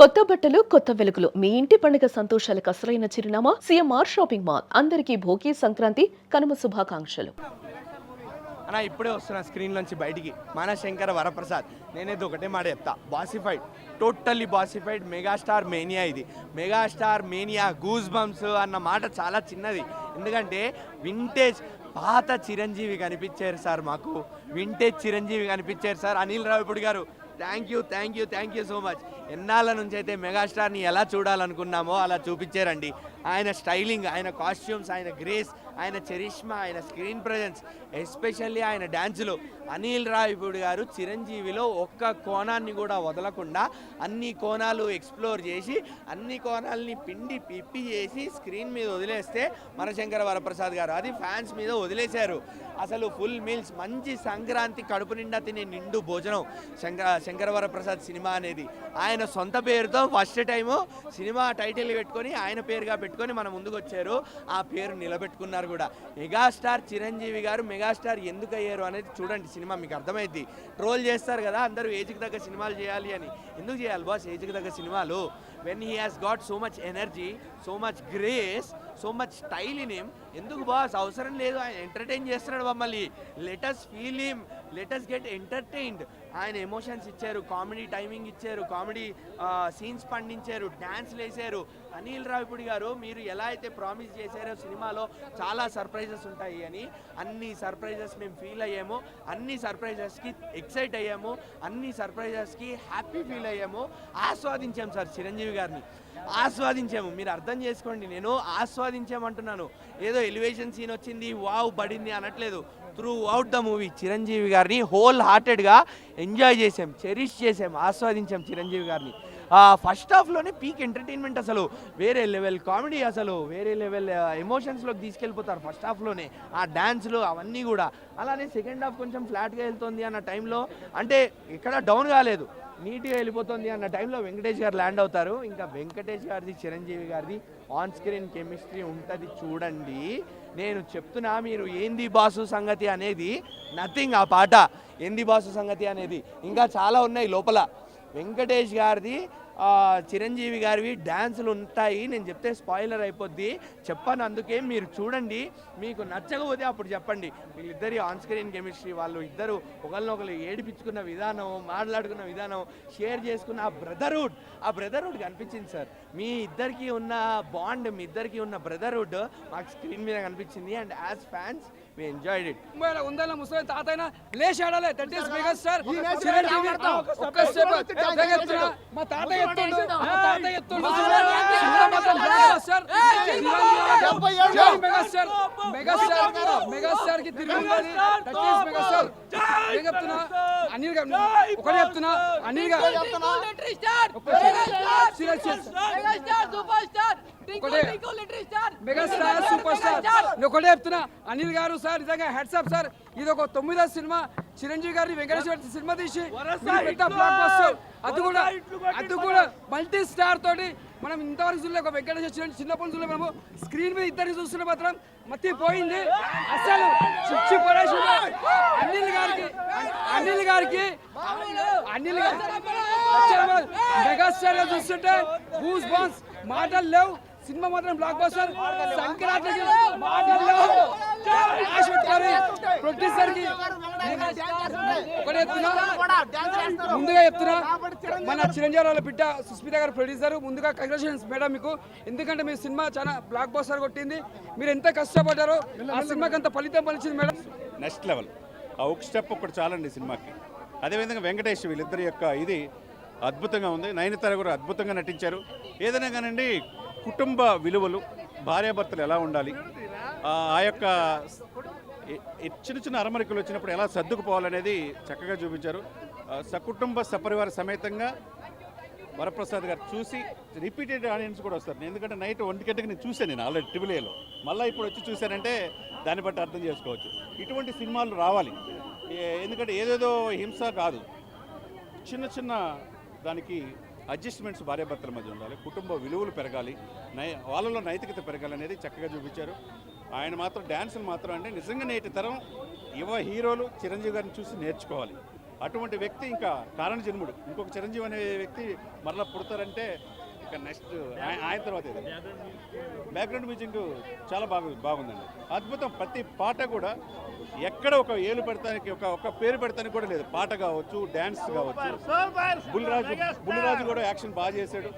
కొత్త బట్టలు కొత్త వెలుగులు మీ ఇంటి పండుగ సంతోషాలకు అసలైన చిరునామా సిఎంఆర్ షాపింగ్ మాల్. అందరికీ భోగి సంక్రాంతి కనుమ శుభాకాంక్షలు. అన్న ఇప్పుడే వస్తున్నా స్క్రీన్ నుంచి బయటికి మన శంకర వరప్రసాద్. నేనేది ఒకటే మాట చెప్తా, బాసిఫైడ్, టోటల్లీ బాసిఫైడ్ మెగాస్టార్ మేనియా. ఇది మెగాస్టార్ మేనియా గూస్ బంప్స్ అన్న మాట చాలా చిన్నది. ఎందుకంటే వింటేజ్ పాత చిరంజీవి కనిపించారు సార్, మాకు వింటేజ్ చిరంజీవి కనిపించారు సార్. అనిల్ రావిపూడి గారు థ్యాంక్ యూ సో మచ్. ఎన్నాళ్ళ నుంచి అయితే మెగాస్టార్ని ఎలా చూడాలనుకున్నామో అలా చూపించారండి. ఆయన స్టైలింగ్, ఆయన కాస్ట్యూమ్స్, ఆయన గ్రేస్, ఆయన చరిష్మా, ఆయన స్క్రీన్ ప్రజెన్స్, ఎస్పెషల్లీ ఆయన డ్యాన్సులు. అనిల్ రావిపూడి గారు చిరంజీవిలో ఒక్క కోణాన్ని కూడా వదలకుండా అన్ని కోణాలు ఎక్స్ప్లోర్ చేసి అన్ని కోణాలని పిండి పిప్పి చేసి స్క్రీన్ మీద వదిలేస్తే మన శంకర వరప్రసాద్ గారు అది ఫ్యాన్స్ మీద వదిలేశారు. అసలు ఫుల్ మీల్స్, మంచి సంక్రాంతి కడుపు నిండా తినే నిండు భోజనం శంకర వరప్రసాద్ సినిమా అనేది. ఆయన సొంత పేరుతో ఫస్ట్ టైము సినిమా టైటిల్ పెట్టుకొని ఆయన పేరుగా పెట్టుకొని మన ముందుకు వచ్చారు. ఆ పేరు నిలబెట్టుకున్నారు కూడా. మెగాస్టార్ చిరంజీవి గారు మెగాస్టార్ ఎందుకు అయ్యారు అనేది చూడండి, సినిమా మీకు అర్థమైంది. ట్రోల్ చేస్తారు కదా అందరూ ఏజ్కి తగ్గ సినిమాలు చేయాలి అని. ఎందుకు చేయాలి బాస్ ఏజ్కి తగ్గ సినిమాలు? When he has got so much energy, so much grace, so much style in him. ఎందుకు బాస్? అవసరం లేదు. ఆయన ఎంటర్టైన్ చేస్తున్నాడు మమ్మల్ని. Let us feel him, let us get entertained. ఆయన ఎమోషన్స్ ఇచ్చారు, కామెడీ టైమింగ్ ఇచ్చారు, కామెడీ సీన్స్ పండించారు, డ్యాన్స్లు వేసారు. అనిల్ రావిపూడి గారు మీరు ఎలా అయితే ప్రామిస్ చేశారో సినిమాలో చాలా సర్ప్రైజెస్ ఉంటాయి అని, అన్ని సర్ప్రైజెస్ మేము ఫీల్ అయ్యాము, అన్ని సర్ప్రైజెస్కి ఎక్సైట్ అయ్యాము, అన్ని సర్ప్రైజెస్కి హ్యాపీ ఫీల్ అయ్యాము. ఆస్వాదించాము సార్ చిరంజీవి గారిని, ఆస్వాదించాము. మీరు అర్థం చేసుకోండి, నేను ఆస్వాదించామంటున్నాను. ఏదో ఎలివేషన్ సీన్ వచ్చింది వావ్ పడింది అనట్లేదు. Through out the movie Chiranjeevi గారిని హోల్ హార్టెడ్గా ఎంజాయ్ చేసాం, చెరిష్ చేసాం, ఆస్వాదించాం చిరంజీవి గారిని. ఫస్ట్ హాఫ్లోనే పీక్ ఎంటర్టైన్మెంట్, అసలు వేరే లెవెల్ కామెడీ, అసలు వేరే లెవెల్ ఎమోషన్స్లోకి తీసుకెళ్ళిపోతారు ఫస్ట్ హాఫ్లోనే. ఆ డ్యాన్స్లు అవన్నీ కూడా. అలానే సెకండ్ హాఫ్ కొంచెం ఫ్లాట్గా వెళ్తుంది అన్న టైంలో, అంటే ఇక్కడ డౌన్ కాలేదు, నీట్గా వెళ్ళిపోతుంది అన్న టైంలో వెంకటేష్ గారు ల్యాండ్ అవుతారు. ఇంకా వెంకటేష్ గారిది చిరంజీవి గారిది ఆన్ స్క్రీన్ కెమిస్ట్రీ ఉంటుంది చూడండి. నేను చెప్తున్నా, మీరు ఏంది బాసు సంగతి అనేది నథింగ్. ఆ పాట ఏంది బాసు సంగతి అనేది ఇంకా చాలా ఉన్నాయి లోపల. వెంకటేష్ గారిది చిరంజీవి గారివి డ్యాన్సులు ఉంటాయి. నేను చెప్తే స్పాయిలర్ అయిపోద్ది, చెప్పాను. అందుకే మీరు చూడండి, మీకు నచ్చకపోతే అప్పుడు చెప్పండి. వీళ్ళిద్దరి ఆన్ స్క్రీన్ కెమిస్ట్రీ, వాళ్ళు ఇద్దరు ఒకరినొకరు ఏడిపించుకున్న విధానం, మాట్లాడుకున్న విధానం, షేర్ చేసుకున్న ఆ బ్రదర్హుడ్ కనిపించింది సార్. మీ ఇద్దరికి ఉన్న బాండ్, మీ ఇద్దరికి ఉన్న బ్రదర్హుడ్ మాకు స్క్రీన్ మీద కనిపించింది. And as fans we enjoyed it. ఉందల ముసలి తాతైనా లేచాడాలే. That is megastar Chiranjeevi. ఒక్క స్టెప్ ఎత్తున మా తాత ఎత్తుండు, మా తాత ఎత్తుండు. మెగాస్టార్ కి తిరిగి ఉన్నది. That is megastar. నేను చెప్తున్నా, అనిల్ గారు ఒకటే చెప్తున్నా, అనిల్ గారు మెగాస్టార్ సూపర్ స్టార్. నేను ఒకటే చెప్తున్నా, అనిల్ గారు సార్ నిజంగా హెడ్స్ అప్ సార్. ఇది ఒక 9వ సినిమా చిరంజీవి గారిని వెంకటేశ్వర సినిమా తీసి పెద్ద బ్లాక్ బస్టర్. అది కూడా మల్టీ స్టార్ తోటి. మనం ఇంతవరకు చూడలే ఒక వెంకటేశ్వర చిన్నప్పటి చూడలే. మనము స్క్రీన్ మీద ఇద్దరిని చూస్తున్న మాత్రం మత్తిపోయింది. అసలు చిచ్చి పడేసి అనిల్ మెగాస్టార్ గా చూస్తుంటే గూస్ బంప్స్. మాటలు లేవు, సినిమా మాత్రం బ్లాక్ బస్టర్. సంక్రాంతికి మాటలు లేవు. ప్రొడ్యూసర్ కి ముందుగా చెప్తున్నా, మన చిరంజీవి వాళ్ళ బిడ్డ సుస్మిత గారు ప్రొడ్యూసర్. ముందుగా కంగ్రాచులేషన్స్ మేడం మీకు, ఎందుకంటే మీ సినిమా చాలా బ్లాక్ బస్టర్ కొట్టింది. మీరు ఎంత కష్టపడ్డారో ఆ సినిమాకి అంత ఫలితం పలిచింది మేడం. Next level. ఆ ఒక స్టెప్ ఒకటి చాలండి సినిమాకి. అదేవిధంగా వెంకటేష్ వీళ్ళిద్దరి యొక్క ఇది అద్భుతంగా ఉంది. నయనతార కూడా అద్భుతంగా నటించారు. ఏదైనా కానండి, కుటుంబ విలువలు, భార్యాభర్తలు ఎలా ఉండాలి, ఆ యొక్క చిన్న చిన్న అరమరికలు వచ్చినప్పుడు ఎలా సర్దుకుపోవాలనేది చక్కగా చూపించారు. సకుటుంబ సపరివార సమేతంగా వరప్రసాద్ గారు చూసి రిపీటెడ్ ఆడియన్స్ కూడా వస్తారు. ఎందుకంటే నైట్ 1 గంటకి నేను చూశాను, నేను ఆల్రెడీ టీవీలో. మళ్ళీ ఇప్పుడు వచ్చి చూశానంటే దాన్ని బట్టి అర్థం చేసుకోవచ్చు. ఇటువంటి సినిమాలు రావాలి. ఎందుకంటే ఏదేదో హింస కాదు, చిన్న చిన్న దానికి అడ్జస్ట్మెంట్స్ భార్యాభర్తల మధ్య ఉండాలి, కుటుంబ విలువలు పెరగాలి, వాళ్ళలో నైతికత పెరగాలి అనేది చక్కగా చూపించారు. ఆయన మాత్రం డ్యాన్సులు మాత్రం అంటే నిజంగా నేటి తరం యువ హీరోలు చిరంజీవి గారిని చూసి నేర్చుకోవాలి. అటువంటి వ్యక్తి ఇంకా కారణ జన్ముడు. ఇంకొక చిరంజీవి అనే వ్యక్తి మరలా పుడతారంటే ఇక నెక్స్ట్ ఆయన తర్వాత ఇది. బ్యాక్గ్రౌండ్ మ్యూజిక్ చాలా బాగుందండి, అద్భుతం. ప్రతి పాట కూడా ఎక్కడ ఒక ఏలు పెడతానికి ఒక పేరు పెడతానికి కూడా లేదు. పాట కావచ్చు, డ్యాన్స్ కావచ్చు. బుల్లిరాజు కూడా యాక్షన్ బాగా చేశాడు,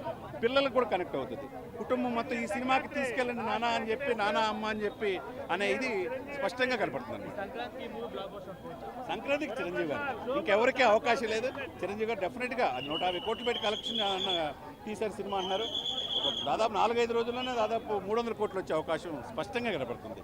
పిల్లలకు కూడా కనెక్ట్ అవుతుంది. కుటుంబం మొత్తం ఈ సినిమాకి తీసుకెళ్ళండి నానా అని చెప్పి, నానా అమ్మ అని చెప్పి అనే ఇది స్పష్టంగా కనపడుతుంది. సంక్రాంతికి చిరంజీవి గారు ఇంకెవరికి అవకాశం లేదు. చిరంజీవి గారు డెఫినెట్గా అది 150 కోట్లు పెట్టి కలెక్షన్ తీశారు సినిమా అన్నారు. దాదాపు 4-5 రోజుల్లోనే దాదాపు 300 కోట్లు వచ్చే అవకాశం స్పష్టంగా కనపడుతుంది.